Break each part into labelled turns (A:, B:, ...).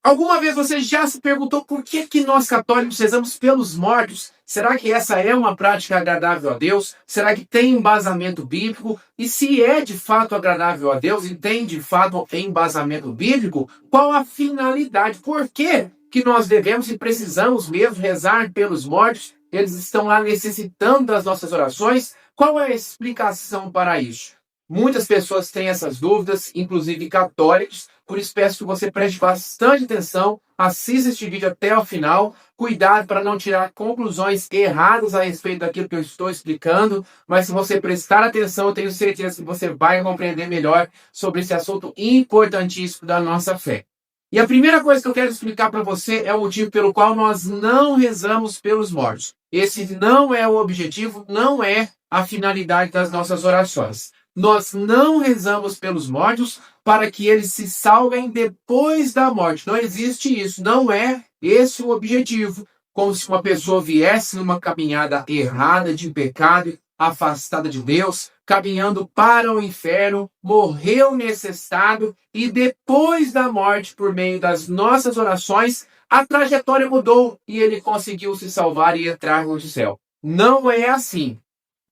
A: Alguma vez você já se perguntou por que nós católicos rezamos pelos mortos? Será que essa é uma prática agradável a Deus? Será que tem embasamento bíblico? E se é de fato agradável a Deus e tem de fato embasamento bíblico, qual a finalidade? Por que nós devemos e precisamos mesmo rezar pelos mortos? Eles estão lá necessitando das nossas orações? Qual é a explicação para isso? Muitas pessoas têm essas dúvidas, inclusive católicos, por isso peço que você preste bastante atenção, assista este vídeo até o final, cuidado para não tirar conclusões erradas a respeito daquilo que eu estou explicando, mas se você prestar atenção, eu tenho certeza que você vai compreender melhor sobre esse assunto importantíssimo da nossa fé. E a primeira coisa que eu quero explicar para você é o motivo pelo qual nós não rezamos pelos mortos. Esse não é o objetivo, não é a finalidade das nossas orações. Nós não rezamos pelos mortos para que eles se salvem depois da morte. Não existe isso. Não é esse o objetivo. Como se uma pessoa viesse numa caminhada errada de pecado, afastada de Deus, caminhando para o inferno, morreu nesse estado e depois da morte, por meio das nossas orações, a trajetória mudou e ele conseguiu se salvar e entrar no céu. Não é assim.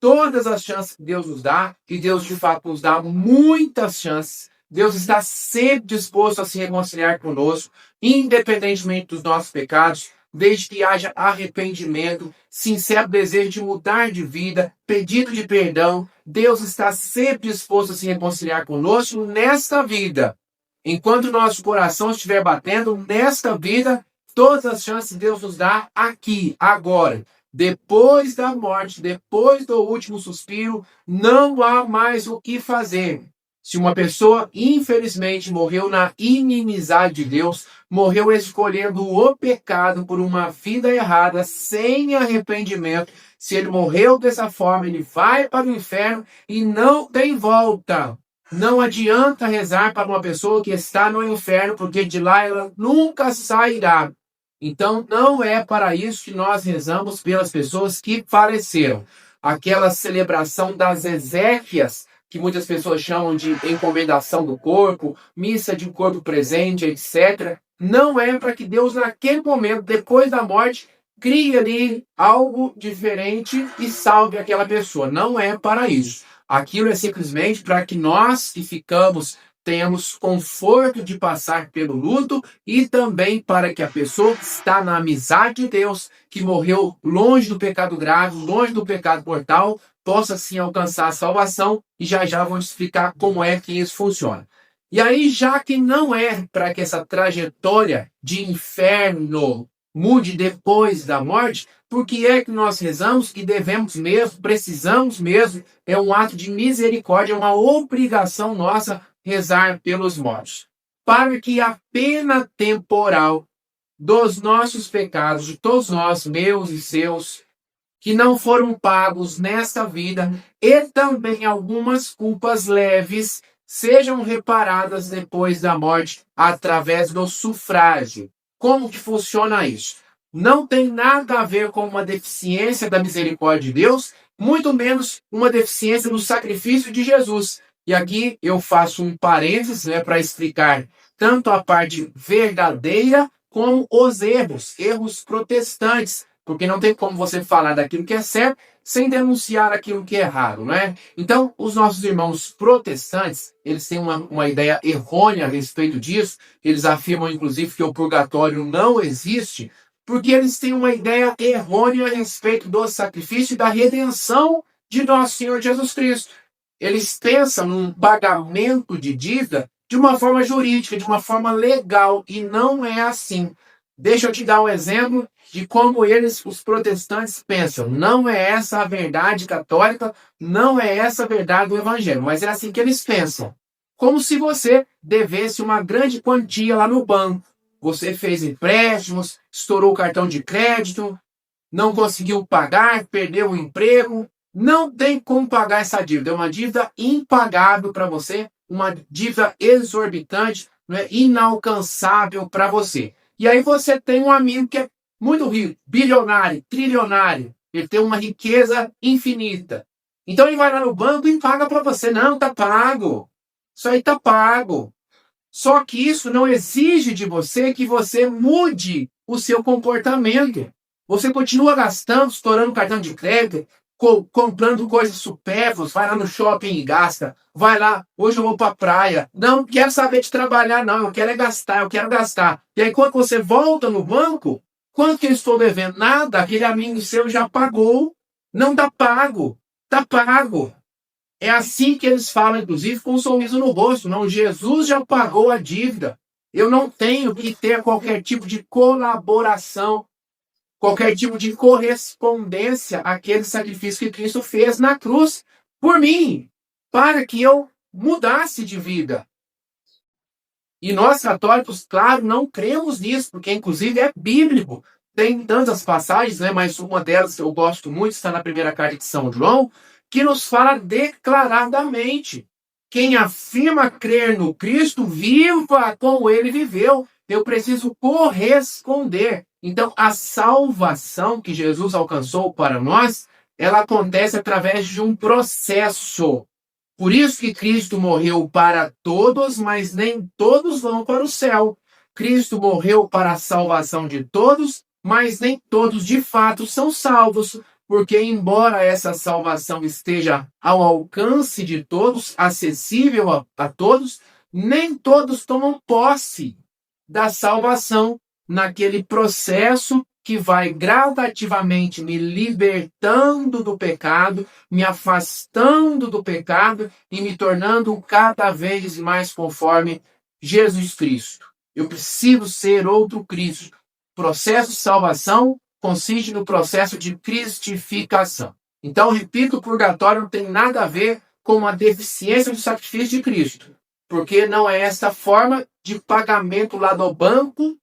A: Todas as chances que Deus nos dá, e Deus de fato nos dá muitas chances, Deus está sempre disposto a se reconciliar conosco, independentemente dos nossos pecados, desde que haja arrependimento, sincero desejo de mudar de vida, pedido de perdão. Deus está sempre disposto a se reconciliar conosco nesta vida. Enquanto nosso coração estiver batendo, nesta vida, todas as chances Deus nos dá aqui, agora. Depois da morte, depois do último suspiro, não há mais o que fazer. Se uma pessoa, infelizmente, morreu na inimizade de Deus, morreu escolhendo o pecado por uma vida errada, sem arrependimento, se ele morreu dessa forma, ele vai para o inferno e não tem volta. Não adianta rezar para uma pessoa que está no inferno, porque de lá ela nunca sairá. Então, não é para isso que nós rezamos pelas pessoas que faleceram. Aquela celebração das exéquias, que muitas pessoas chamam de encomendação do corpo, missa de corpo presente, etc. Não é para que Deus, naquele momento, depois da morte, crie ali algo diferente e salve aquela pessoa. Não é para isso. Aquilo é simplesmente para que nós que ficamos tenhamos conforto de passar pelo luto e também para que a pessoa que está na amizade de Deus, que morreu longe do pecado grave, longe do pecado mortal, possa sim alcançar a salvação e já vou explicar como é que isso funciona. E aí, já que não é para que essa trajetória de inferno mude depois da morte, por que é que nós rezamos e devemos mesmo, precisamos mesmo, é um ato de misericórdia, é uma obrigação nossa rezar pelos mortos, para que a pena temporal dos nossos pecados, de todos nós, meus e seus, que não foram pagos nesta vida, e também algumas culpas leves, sejam reparadas depois da morte através do sufrágio. Como que funciona isso? Não tem nada a ver com uma deficiência da misericórdia de Deus, muito menos uma deficiência do sacrifício de Jesus. E aqui eu faço um parênteses, para explicar tanto a parte verdadeira como os erros protestantes, porque não tem como você falar daquilo que é certo sem denunciar aquilo que é errado, né? Então, os nossos irmãos protestantes, eles têm uma ideia errônea a respeito disso, eles afirmam, inclusive, que o purgatório não existe, porque eles têm uma ideia errônea a respeito do sacrifício e da redenção de nosso Senhor Jesus Cristo. Eles pensam num pagamento de dívida de uma forma jurídica, de uma forma legal, e não é assim. Deixa eu te dar um exemplo de como eles, os protestantes, pensam. Não é essa a verdade católica, não é essa a verdade do evangelho, mas é assim que eles pensam. Como se você devesse uma grande quantia lá no banco. Você fez empréstimos, estourou o cartão de crédito, não conseguiu pagar, perdeu o emprego. Não tem como pagar essa dívida. É uma dívida impagável para você, uma dívida exorbitante, inalcançável para você. E aí você tem um amigo que é muito rico, bilionário, trilionário. Ele tem uma riqueza infinita. Então ele vai lá no banco e paga para você. Não, tá pago. Isso aí tá pago. Só que isso não exige de você que você mude o seu comportamento. Você continua gastando, estourando cartão de crédito, comprando coisas supérfluas, vai lá no shopping e gasta. Vai lá, hoje eu vou para a praia. Não quero saber de trabalhar, não. Eu quero é gastar, eu quero gastar. E aí, quando você volta no banco, quanto que eu estou devendo? Nada, aquele amigo seu já pagou. Não está pago. Está pago. É assim que eles falam, inclusive, com um sorriso no rosto. Não, Jesus já pagou a dívida. Eu não tenho que ter qualquer tipo de colaboração, qualquer tipo de correspondência àquele sacrifício que Cristo fez na cruz por mim, para que eu mudasse de vida. E nós católicos, claro, não cremos nisso, porque inclusive é bíblico. Tem tantas passagens, né? Mas uma delas que eu gosto muito está na primeira carta de São João, que nos fala declaradamente: quem afirma crer no Cristo, viva como ele viveu. Eu preciso corresponder. Então, a salvação que Jesus alcançou para nós, ela acontece através de um processo. Por isso que Cristo morreu para todos, mas nem todos vão para o céu. Cristo morreu para a salvação de todos, mas nem todos de fato são salvos. Porque, embora essa salvação esteja ao alcance de todos, acessível a todos, nem todos tomam posse da salvação naquele processo que vai gradativamente me libertando do pecado, me afastando do pecado e me tornando cada vez mais conforme Jesus Cristo. Eu preciso ser outro Cristo. O processo de salvação consiste no processo de cristificação. Então, repito, o purgatório não tem nada a ver com a deficiência do sacrifício de Cristo, porque não é esta forma de pagamento lá do banco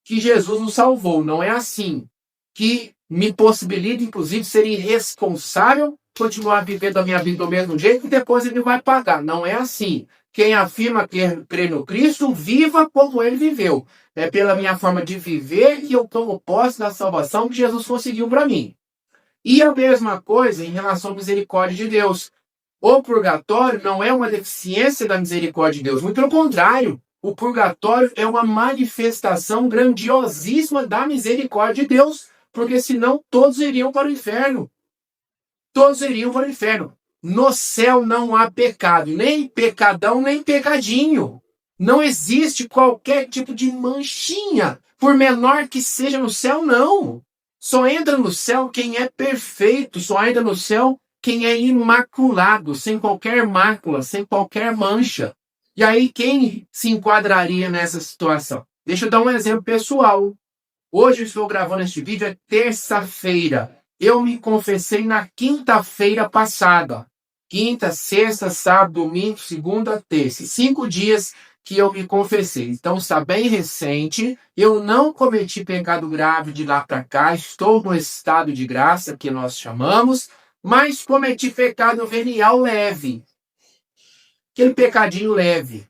A: que Jesus nos salvou. Não é assim. Que me possibilita, inclusive, ser irresponsável, continuar vivendo a minha vida do mesmo jeito e depois ele vai pagar. Não é assim. Quem afirma que crê no Cristo, viva como ele viveu. É pela minha forma de viver que eu tomo posse da salvação que Jesus conseguiu para mim. E a mesma coisa em relação à misericórdia de Deus. O purgatório não é uma deficiência da misericórdia de Deus. Muito pelo contrário. O purgatório é uma manifestação grandiosíssima da misericórdia de Deus, porque senão todos iriam para o inferno. Todos iriam para o inferno. No céu não há pecado, nem pecadão, nem pecadinho. Não existe qualquer tipo de manchinha, por menor que seja no céu, não. Só entra no céu quem é perfeito, só entra no céu quem é imaculado, sem qualquer mácula, sem qualquer mancha. E aí, quem se enquadraria nessa situação? Deixa eu dar um exemplo pessoal. Hoje eu estou gravando este vídeo, é terça-feira. Eu me confessei na quinta-feira passada. Quinta, sexta, sábado, domingo, segunda, terça. 5 dias que eu me confessei. Então está bem recente. Eu não cometi pecado grave de lá para cá. Estou no estado de graça, que nós chamamos. Mas cometi pecado venial leve. Aquele pecadinho leve.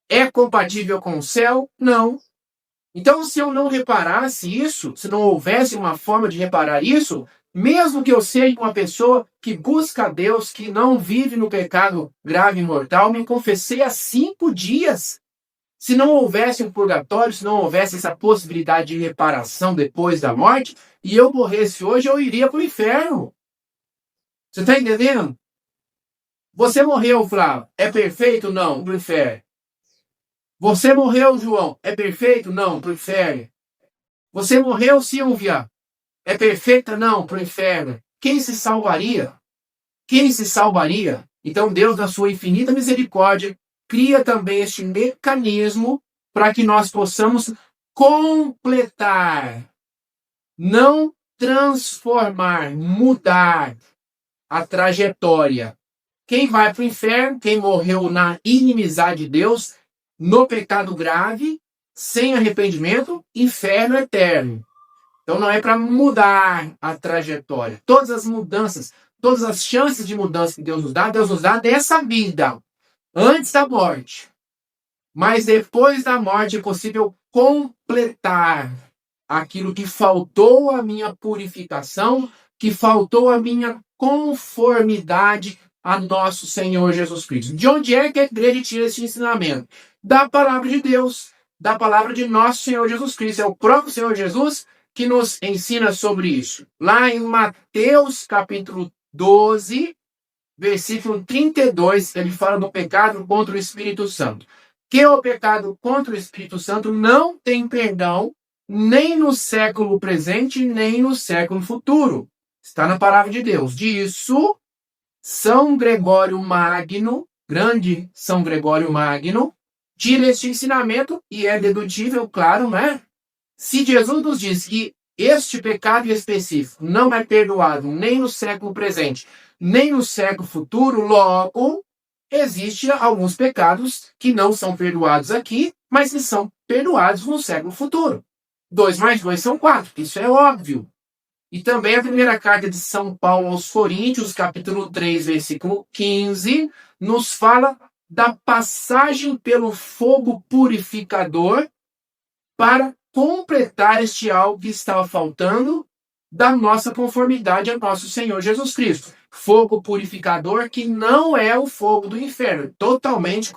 A: É compatível com o céu? Não. Então, se eu não reparasse isso, se não houvesse uma forma de reparar isso, mesmo que eu seja uma pessoa que busca a Deus, que não vive no pecado grave e mortal, me confessei há 5 dias. Se não houvesse um purgatório, se não houvesse essa possibilidade de reparação depois da morte, e eu morresse hoje, eu iria para o inferno. Você está entendendo? Você morreu, Flávio. É perfeito? Não, pro inferno. Você morreu, João. É perfeito? Não, pro inferno. Você morreu, Silvia. É perfeita? Não, pro inferno. Quem se salvaria? Quem se salvaria? Então Deus, na sua infinita misericórdia, cria também este mecanismo para que nós possamos completar, não transformar, mudar a trajetória. Quem vai para o inferno, quem morreu na inimizade de Deus, no pecado grave, sem arrependimento, inferno eterno. Então não é para mudar a trajetória. Todas as mudanças, todas as chances de mudança que Deus nos dá nessa vida, antes da morte. Mas depois da morte é possível completar aquilo que faltou à minha purificação, que faltou à minha conformidade a nosso Senhor Jesus Cristo. De onde é que a igreja tira esse ensinamento? Da palavra de Deus, da palavra de nosso Senhor Jesus Cristo. É o próprio Senhor Jesus que nos ensina sobre isso. Lá em Mateus capítulo 12, versículo 32, ele fala do pecado contra o Espírito Santo. Que o pecado contra o Espírito Santo não tem perdão nem no século presente, nem no século futuro. Está na palavra de Deus. Disso, São Gregório Magno, grande São Gregório Magno, tira este ensinamento, e é dedutível, claro, né? Se Jesus nos diz que este pecado específico não é perdoado nem no século presente, nem no século futuro, logo, existem alguns pecados que não são perdoados aqui, mas que são perdoados no século futuro. 2 mais 2 são 4, isso é óbvio. E também a primeira carta de São Paulo aos Coríntios, capítulo 3, versículo 15, nos fala da passagem pelo fogo purificador para completar este algo que estava faltando da nossa conformidade ao nosso Senhor Jesus Cristo. Fogo purificador que não é o fogo do inferno, totalmente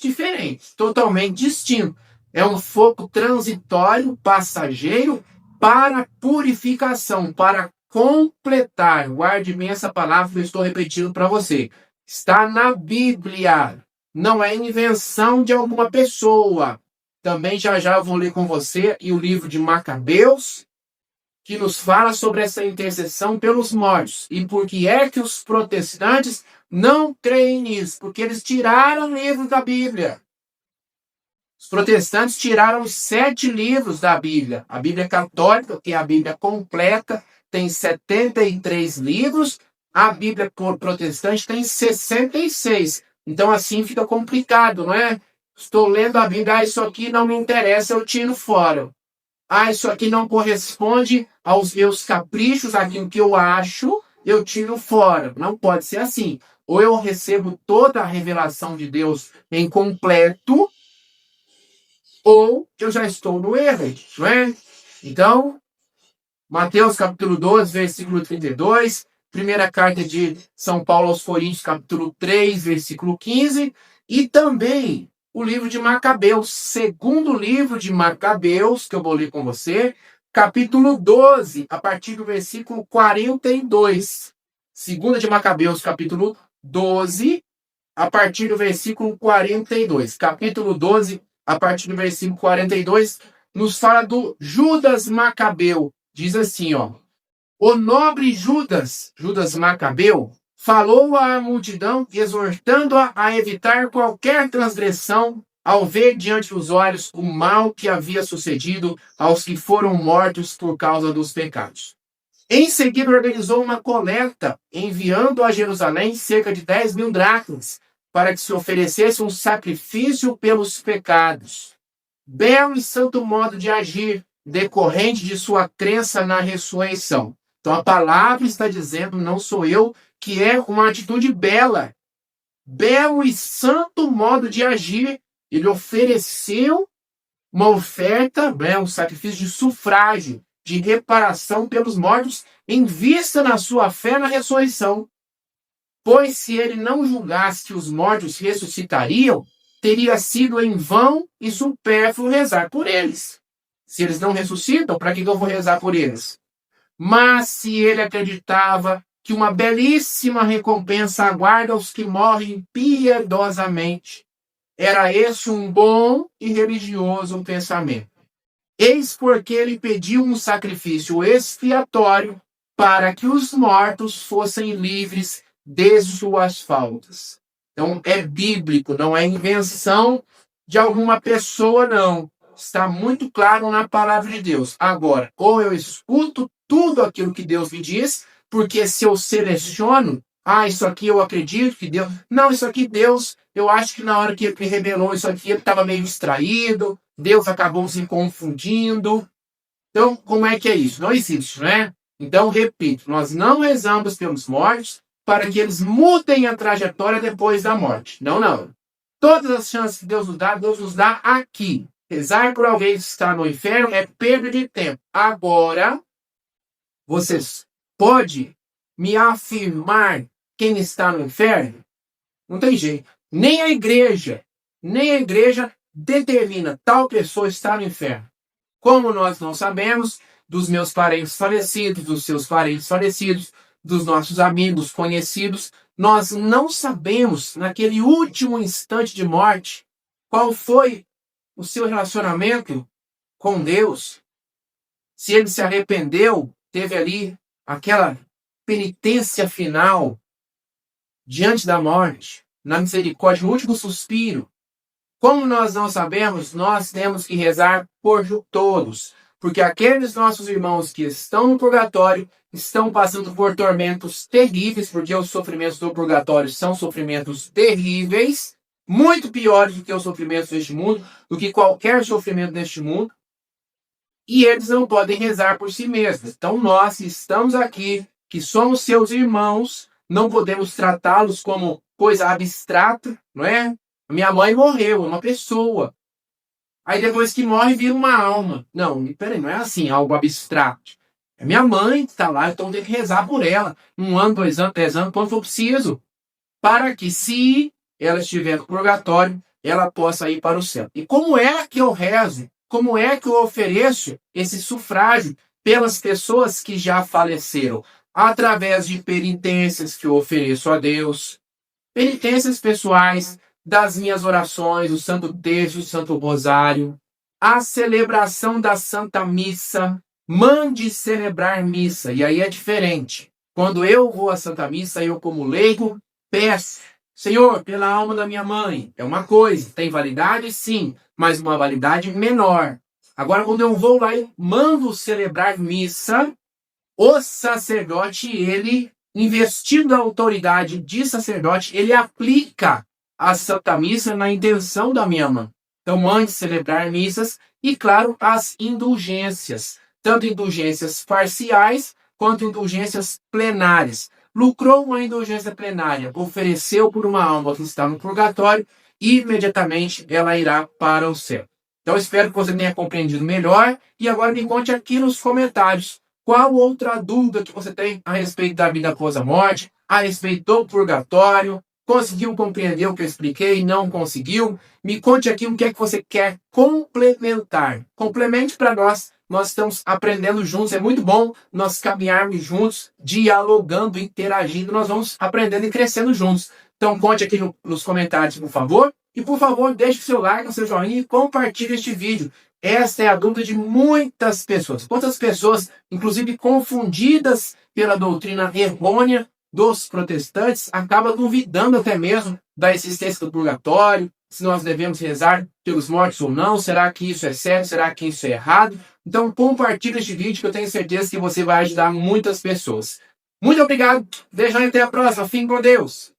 A: diferente, totalmente distinto. É um fogo transitório, passageiro, para purificação, para completar. Guarde bem essa palavra que eu estou repetindo para você. Está na Bíblia. Não é invenção de alguma pessoa. Também já eu vou ler com você e o livro de Macabeus, que nos fala sobre essa intercessão pelos mortos. E por que é que os protestantes não creem nisso? Porque eles tiraram o livro da Bíblia. Os protestantes tiraram os 7 livros da Bíblia. A Bíblia católica, que é a Bíblia completa, tem 73 livros. A Bíblia protestante tem 66. Então assim fica complicado, não é? Estou lendo a Bíblia, isso aqui não me interessa, eu tiro fora. Isso aqui não corresponde aos meus caprichos, aquilo que eu acho, eu tiro fora. Não pode ser assim. Ou eu recebo toda a revelação de Deus em completo, ou eu já estou no erro, não é? Então, Mateus capítulo 12, versículo 32, primeira carta de São Paulo aos Coríntios, capítulo 3, versículo 15, e também o livro de Macabeus, segundo livro de Macabeus, que eu vou ler com você, capítulo 12, a partir do versículo 42. Segunda de Macabeus, capítulo 12, a partir do versículo 42. Capítulo 12, a partir do versículo 42, nos fala do Judas Macabeu. Diz assim, ó. O nobre Judas Macabeu, falou à multidão, exortando-a a evitar qualquer transgressão, ao ver diante dos olhos o mal que havia sucedido aos que foram mortos por causa dos pecados. Em seguida, organizou uma coleta, enviando a Jerusalém cerca de 10.000 dracmas, para que se oferecesse um sacrifício pelos pecados. Belo e santo modo de agir, decorrente de sua crença na ressurreição. Então a palavra está dizendo, não sou eu, que é uma atitude bela. Belo e santo modo de agir. Ele ofereceu uma oferta, um sacrifício de sufrágio, de reparação pelos mortos, em vista na sua fé na ressurreição. Pois se ele não julgasse que os mortos ressuscitariam, teria sido em vão e supérfluo rezar por eles. Se eles não ressuscitam, para que eu vou rezar por eles? Mas se ele acreditava que uma belíssima recompensa aguarda os que morrem piedosamente, era esse um bom e religioso pensamento. Eis porque ele pediu um sacrifício expiatório para que os mortos fossem livres de suas faltas. Então, é bíblico, não é invenção de alguma pessoa, não. Está muito claro na palavra de Deus. Agora, ou eu escuto tudo aquilo que Deus me diz, porque se eu seleciono, isso aqui eu acredito que Deus... Não, isso aqui Deus, eu acho que na hora que ele me revelou isso aqui, ele estava meio distraído, Deus acabou se confundindo. Então, como é que é isso? Não existe, né? Então, repito, nós não rezamos pelos mortos para que eles mudem a trajetória depois da morte. Não, não. Todas as chances que Deus nos dá aqui. Rezar por alguém que está no inferno é perda de tempo. Agora, vocês podem me afirmar quem está no inferno? Não tem jeito. Nem a igreja, nem a igreja determina tal pessoa estar no inferno. Como nós não sabemos dos meus parentes falecidos, dos seus parentes falecidos, dos nossos amigos conhecidos, nós não sabemos, naquele último instante de morte, qual foi o seu relacionamento com Deus. Se ele se arrependeu, teve ali aquela penitência final diante da morte, na misericórdia, no último suspiro. Como nós não sabemos, nós temos que rezar por todos, porque aqueles nossos irmãos que estão no purgatório estão passando por tormentos terríveis, porque os sofrimentos do purgatório são sofrimentos terríveis, muito piores do que os sofrimentos deste mundo, do que qualquer sofrimento deste mundo, e eles não podem rezar por si mesmos. Então nós que estamos aqui, que somos seus irmãos, não podemos tratá-los como coisa abstrata, não é? Minha mãe morreu, é uma pessoa. Aí depois que morre, vira uma alma. Não, peraí, não é assim, algo abstrato. É minha mãe que está lá, então tem que rezar por ela. 1 ano, 2 anos, 3 anos, quando for preciso. Para que, se ela estiver no purgatório, ela possa ir para o céu. E como é que eu rezo? Como é que eu ofereço esse sufrágio pelas pessoas que já faleceram? Através de penitências que eu ofereço a Deus. Penitências pessoais, das minhas orações, o Santo Terço, o Santo Rosário, a celebração da Santa Missa. Mande celebrar missa, e aí é diferente. Quando eu vou à Santa Missa, eu como leigo, peço, Senhor, pela alma da minha mãe. É uma coisa, tem validade sim, mas uma validade menor. Agora, quando eu vou lá e mando celebrar missa, o sacerdote, ele, investindo a autoridade de sacerdote, ele aplica a Santa Missa na intenção da minha mãe. Então, mande celebrar missas e, claro, as indulgências. Tanto indulgências parciais quanto indulgências plenárias. Lucrou uma indulgência plenária, ofereceu por uma alma que está no purgatório, e imediatamente ela irá para o céu. Então espero que você tenha compreendido melhor, e agora me conte aqui nos comentários qual outra dúvida que você tem a respeito da vida após a morte, a respeito do purgatório. Conseguiu compreender o que eu expliquei? Não conseguiu? Me conte aqui o que é que você quer complementar. Complemente para nós. Nós estamos aprendendo juntos. É muito bom nós caminharmos juntos, dialogando, interagindo. Nós vamos aprendendo e crescendo juntos. Então conte aqui nos comentários, por favor. E por favor, deixe o seu like, o seu joinha e compartilhe este vídeo. Esta é a dúvida de muitas pessoas. Quantas pessoas, inclusive confundidas pela doutrina errônea dos protestantes, acaba duvidando até mesmo da existência do purgatório, se nós devemos rezar pelos mortos ou não, será que isso é certo, será que isso é errado? Então compartilhe este vídeo que eu tenho certeza que você vai ajudar muitas pessoas. Muito obrigado, beijo e até a próxima, fiquem com Deus!